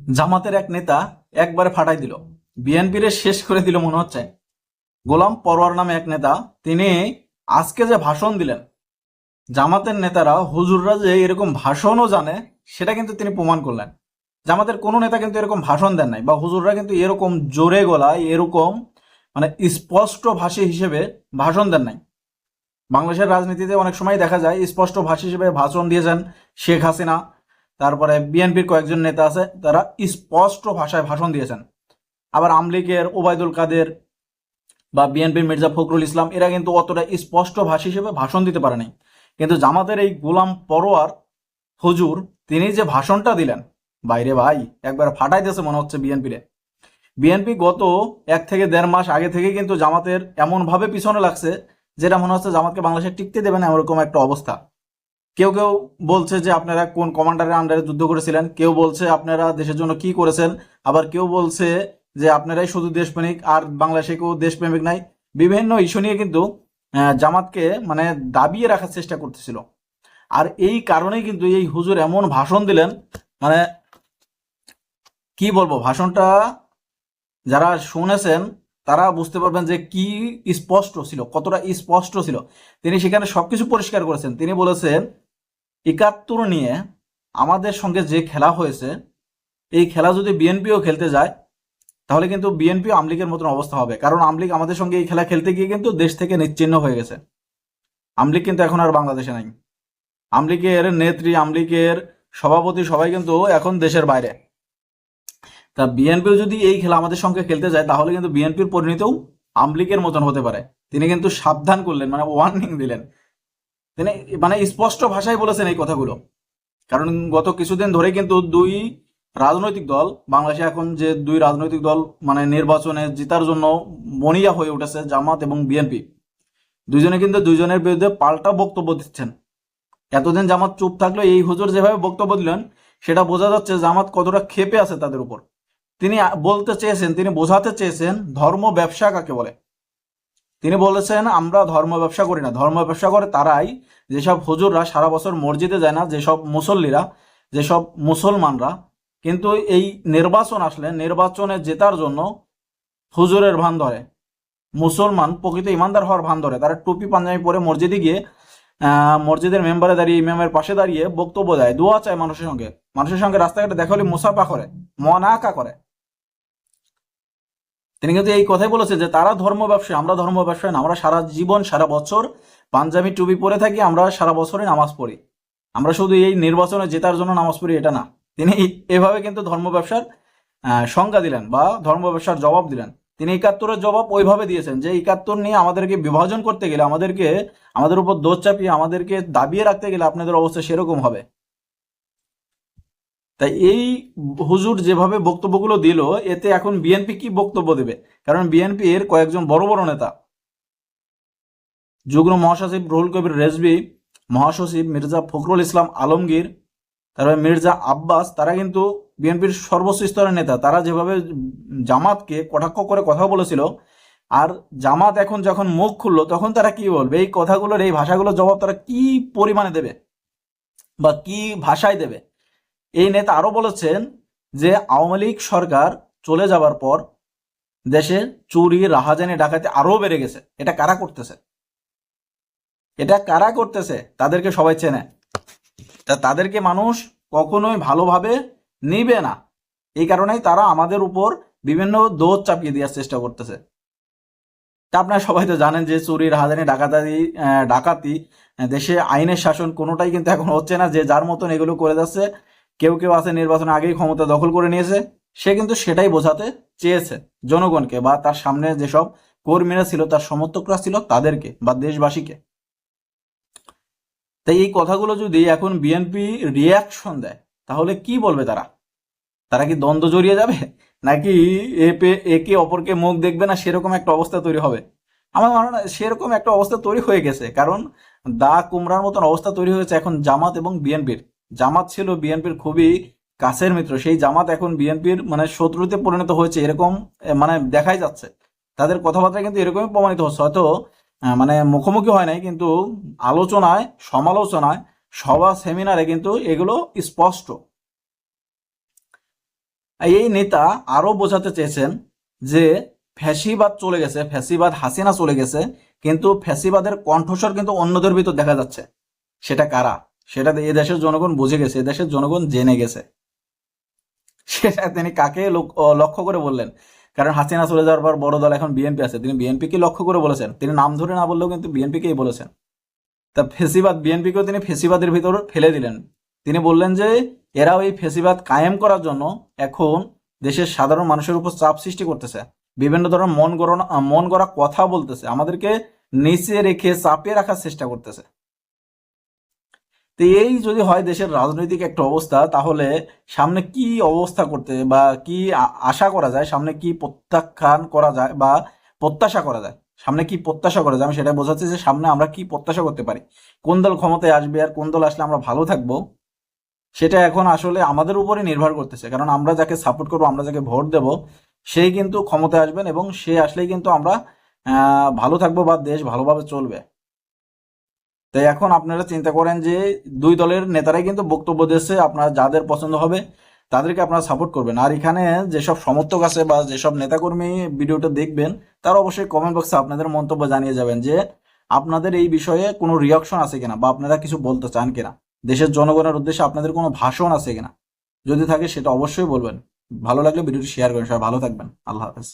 জামাতের এক নেতা একবারে ফাটাই দিল, বিএনপির শেষ করে দিল মনে হচ্ছে। গোলাম পরোয়ার নামে এক নেতা, তিনি আজকে যে ভাষণ দিলেন, জামাতের নেতারা হুজুররা যে এরকম ভাষণও জানে সেটা কিন্তু তিনি প্রমাণ করলেন। জামাতের কোনো নেতা কিন্তু এরকম ভাষণ দেন নাই, বা হুজুররা কিন্তু এরকম জোরে গলায় এরকম মানে স্পষ্ট ভাষী হিসেবে ভাষণ দেন নাই। বাংলাদেশের রাজনীতিতে অনেক সময় দেখা যায় স্পষ্ট ভাষী হিসেবে ভাষণ দিয়েছেন শেখ হাসিনা, তারপরে বিএনপির কয়েকজন নেতা আছে, তারা স্পষ্ট ভাষায় ভাষণ দিয়েছেন। আবার আমলিগের ওবায়দুল কাদের বা বিএনপির মির্জা ফখরুল ইসলাম, এরা কিন্তু অতটা স্পষ্ট ভাষী হিসেবে ভাষণ দিতে পারে নাই। কিন্তু জামাতের এই গোলাম পরোয়ার হুজুর, তিনি যে ভাষণটা দিলেন, বাইরে ভাই একবার ফাটাই দিয়েছে মনে হচ্ছে বিএনপিরে। বিএনপি গত 1 থেকে 1.5 মাস আগে থেকে কিন্তু জামাতের এমন ভাবে পিছনে লাগছে, যেটা মনে হচ্ছে জামাতকে বাংলাদেশে টিকতে দেবে না, এরকম একটা অবস্থা। কেউ কেউ বলছে যে আপনারা কোন কমান্ডারের আন্ডারে যুদ্ধ করেছিলেন, কেউ বলছে আপনারা দেশের জন্য কি করেছেন, আবার কেউ বলছে যে আপনারাই শুধু দেশপ্রেমিক আর বাংলাদেশে কেউ দেশপ্রেমিক নাই। বিভিন্ন ইস্যু নিয়ে কিন্তু জামাতকে মানে দাবিয়ে রাখার চেষ্টা করতেছিল। আর এই কারণেই কিন্তু এই হুজুর এমন ভাষণ দিলেন, মানে কি বলবো, ভাষণটা যারা শুনেছেন তারা বুঝতে পারবেন যে কি স্পষ্ট ছিল, কতটা স্পষ্ট ছিল। তিনি সেখানে সবকিছু পরিষ্কার করেছেন। তিনি বলেছেন 71 নিয়ে আমাদের সঙ্গে যে খেলা হয়েছে, এই খেলা যদি বিএনপিও খেলতে যায় তাহলে কিন্তু বিএনপিও আমলিগের মতন অবস্থা হবে। কারণ আমলিগ আমাদের সঙ্গে এই খেলা খেলতে গিয়ে কিন্তু দেশ থেকে নিশ্চিহ্ন হয়ে গেছে। আমলিগ কিন্তু এখন আর বাংলাদেশে নাই। আমলিগের নেত্রী, আমলিগের সভাপতি সবাই কিন্তু এখন দেশের বাইরে। তা বিএনপিও যদি এই খেলা আমাদের সঙ্গে খেলতে যায় তাহলে কিন্তু বিএনপির পরিণতিও আমলিগের মতন হতে পারে। তিনি কিন্তু সাবধান করলেন, মানে ওয়ার্নিং দিলেন। তিনি মানে স্পষ্ট ভাষায় বলেছেন এই কথাগুলো। কারণ গত কিছুদিন ধরে কিন্তু দুই রাজনৈতিক দল, বাংলাদেশে এখন যে দুই রাজনৈতিক দল মানে নির্বাচনে জেতার জন্য মনিয়া হয়ে উঠেছে, জামাত এবং বিএনপি, দুইজনে কিন্তু দুইজনের বিরুদ্ধে পাল্টা বক্তব্য দিচ্ছেন। এতদিন জামাত চুপ থাকলো, এই হুজুর যেভাবে বক্তব্য দিলেন সেটা বোঝা যাচ্ছে জামাত কতটা ক্ষেপে আছে তাদের উপর। তিনি বলতে চেয়েছেন, তিনি বোঝাতে চেয়েছেন ধর্ম ব্যবসা কাকে বলে। তিনি বলেছেন আমরা ধর্ম ব্যবসা করি না, ধর্ম ব্যবসা করে তারাই যেসব হুজুররা সারা বছর মসজিদে যায় না, যেসব মুসল্লিরা, যেসব মুসলমানরা কিন্তু এই নির্বাচন আসলে নির্বাচনে জেতার জন্য হুজুরের ভান ধরে, মুসলমান প্রকৃত ইমানদার হওয়ার ভান ধরে, তারা টুপি পাঞ্জাবি পরে মসজিদে গিয়ে মসজিদের মেম্বারে দাঁড়িয়ে ইমামের পাশে দাঁড়িয়ে বক্তব্য দেয়, দোয়া চায় মানুষের সঙ্গে রাস্তাঘাটে দেখা হলে মুসাফা করে, মনাকা করে। তিনি কিন্তু এই কথাই বলেছে যে তারা ধর্ম ব্যবসায়ী, আমরা ধর্ম ব্যবসায়ী না। আমরা সারা জীবন সারা বছর পাঞ্জাবি টুপি পরে থাকি, আমরা সারা বছরই নামাজ পড়ি, আমরা শুধু এই নির্বাচনে জেতার জন্য নামাজ পড়ি এটা না। তিনি এভাবে কিন্তু ধর্ম ব্যবসার সংজ্ঞা দিলেন বা ধর্ম ব্যবসার জবাব দিলেন। তিনি 71-এর জবাব ওইভাবে দিয়েছেন যে 71 নিয়ে আমাদেরকে বিভাজন করতে গেলে, আমাদেরকে আমাদের উপর দোষ চাপিয়ে আমাদেরকে দাবিয়ে রাখতে গেলে আপনাদের অবস্থা সেরকম হবে। তাই এই হুজুর যেভাবে বক্তব্যগুলো দিল, এতে এখন বিএনপি কি বক্তব্য দেবে? কারণ বিএনপির কয়েকজন বড় বড় নেতা, যুগ্ম মহাসচিব রুহুল কবির রেজভী, মহাসচিব মির্জা ফখরুল ইসলাম আলমগীর, তারপরে মির্জা আব্বাস, তারা কিন্তু বিএনপির সর্বোচ্চ স্তরের নেতা। তারা যেভাবে জামাতকে কটাক্ষ করে কথা বলেছিল, আর জামাত এখন যখন মুখ খুললো তখন তারা কি বলবে, এই কথাগুলোর এই ভাষাগুলোর জবাব তারা কি পরিমাণে দেবে বা কি ভাষায় দেবে? এই নেতা আরো বলেছেন যে আওয়ামী লীগ সরকার চলে যাবার পর দেশে চুরি, রাহাজানি, ডাকাতি আরো বেড়ে গেছে। এটা কারা করতেছে? এটা কারা করতেছে? তাদেরকে সবাই চেনে। তা তাদেরকে মানুষ কখনোই ভালোভাবে নিবে না। এই কারণেই তারা আমাদের উপর বিভিন্ন দোষ চাপিয়ে দেওয়ার চেষ্টা করতেছে। তা আপনারা সবাই তো জানেন যে চুরি, রাহাজানি, ডাকাতি দেশে আইনের শাসন কোনোটাই কিন্তু এখন হচ্ছে না। যে যার মতন এগুলো করে যাচ্ছে। কেউ কেউ আছে নির্বাচনে আগেই ক্ষমতা দখল করে নিয়েছে, সে কিন্তু সেটাই বোঝাতে চেয়েছে জনগণকে, বা তার সামনে যেসব কর্মীরা ছিল, তার সমর্থকরা ছিল, তাদেরকে বা দেশবাসীকে। তাই এই কথাগুলো যদি এখন বিএনপি রিয়াকশন দেয় তাহলে কি বলবে তারা? তারা কি দ্বন্দ্ব জড়িয়ে যাবে, নাকি একে অপরকে মুখ দেখবে না, সেরকম একটা অবস্থা তৈরি হবে? আমার মনে হয় সেরকম একটা অবস্থা তৈরি হয়ে গেছে। কারণ দা কুমড়ার মতন অবস্থা তৈরি হয়েছে এখন জামাত এবং বিএনপির। জামাত ছিল বিএনপির খুবই কাছের মিত্র, সেই জামাত এখন বিএনপির মানে শত্রুতে পরিণত হয়েছে, এরকম মানে দেখাই যাচ্ছে। তাদের কথাবার্তা কিন্তু এরকমই প্রমাণিত হচ্ছে। হয়তো মানে মুখোমুখি হয় নাই, কিন্তু আলোচনায়, সমালোচনায়, সভা, সেমিনারে কিন্তু এগুলো স্পষ্ট। এই নেতা আরো বোঝাতে চেয়েছেন যে ফ্যাসিবাদ চলে গেছে, ফ্যাসিবাদ হাসিনা চলে গেছে, কিন্তু ফ্যাসিবাদের কণ্ঠস্বর কিন্তু অন্যদের ভিতর দেখা যাচ্ছে। সেটা কারা? সেটা এ দেশের জনগণ বুঝে গেছে, এ দেশের জনগণ জেনে গেছে। সেটা তিনি কাকে লক্ষ্য করে বললেন? কারণ হাসিনা চলে যাওয়ার পর বড় দল এখন বিএনপি আছে, তিনি বিএনপিকে লক্ষ্য করে বলেছেন। তিনি নাম ধরে না বললেও কিন্তু বিএনপিকেই বলেছেন। তা ফেসিবাদ, বিএনপিকেও তিনি ফেসিবাদের ভিতর ফেলে দিলেন। তিনি বললেন যে এরা ওই ফেসিবাদ কায়েম করার জন্য এখন দেশের সাধারণ মানুষের উপর চাপ সৃষ্টি করতেছে, বিভিন্ন ধরনের মন গড়া কথা বলতেছে, আমাদেরকে নিচে রেখে চাপে রাখার চেষ্টা করতেছে। তো এই যদি হয় দেশের রাজনৈতিক একটা অবস্থা, তাহলে সামনে কি অবস্থা করতে বা কি আশা করা যায়, সামনে কি প্রত্যাখ্যান করা যায় বা প্রত্যাশা করা যায়, সামনে কি প্রত্যাশা করা যায়, আমি সেটা বোঝাচ্ছি যে সামনে আমরা কি প্রত্যাশা করতে পারি, কোন দল ক্ষমতায় আসবে আর কোন দল আসলে আমরা ভালো থাকবো, সেটা এখন আসলে আমাদের উপরে নির্ভর করতেছে। কারণ আমরা যাকে সাপোর্ট করবো, আমরা যাকে ভোট দেব, সেই কিন্তু ক্ষমতায় আসবেন এবং সে আসলেই কিন্তু আমরা ভালো থাকবো বা দেশ ভালোভাবে চলবে। তাই এখন আপনারা চিন্তা করেন যে দুই দলের নেতারাই কিন্তু বক্তব্য দিচ্ছে, আপনার যাদের পছন্দ হবে তাদেরকে আপনারা সাপোর্ট করবেন। আর এখানে যেসব সমর্থক আছে বা যেসব নেতাকর্মী ভিডিওটা দেখবেন, তারা অবশ্যই কমেন্ট বক্সে আপনাদের মন্তব্য জানিয়ে যাবেন যে আপনাদের এই বিষয়ে কোনো রিয়াকশন আছে কিনা বা আপনারা কিছু বলতে চান কিনা, দেশের জনগণের উদ্দেশ্যে আপনাদের কোনো ভাষণ আছে কিনা। যদি থাকে সেটা অবশ্যই বলবেন। ভালো লাগলে ভিডিওটি শেয়ার করেন। সবাই ভালো থাকবেন। আল্লাহ হাফেজ।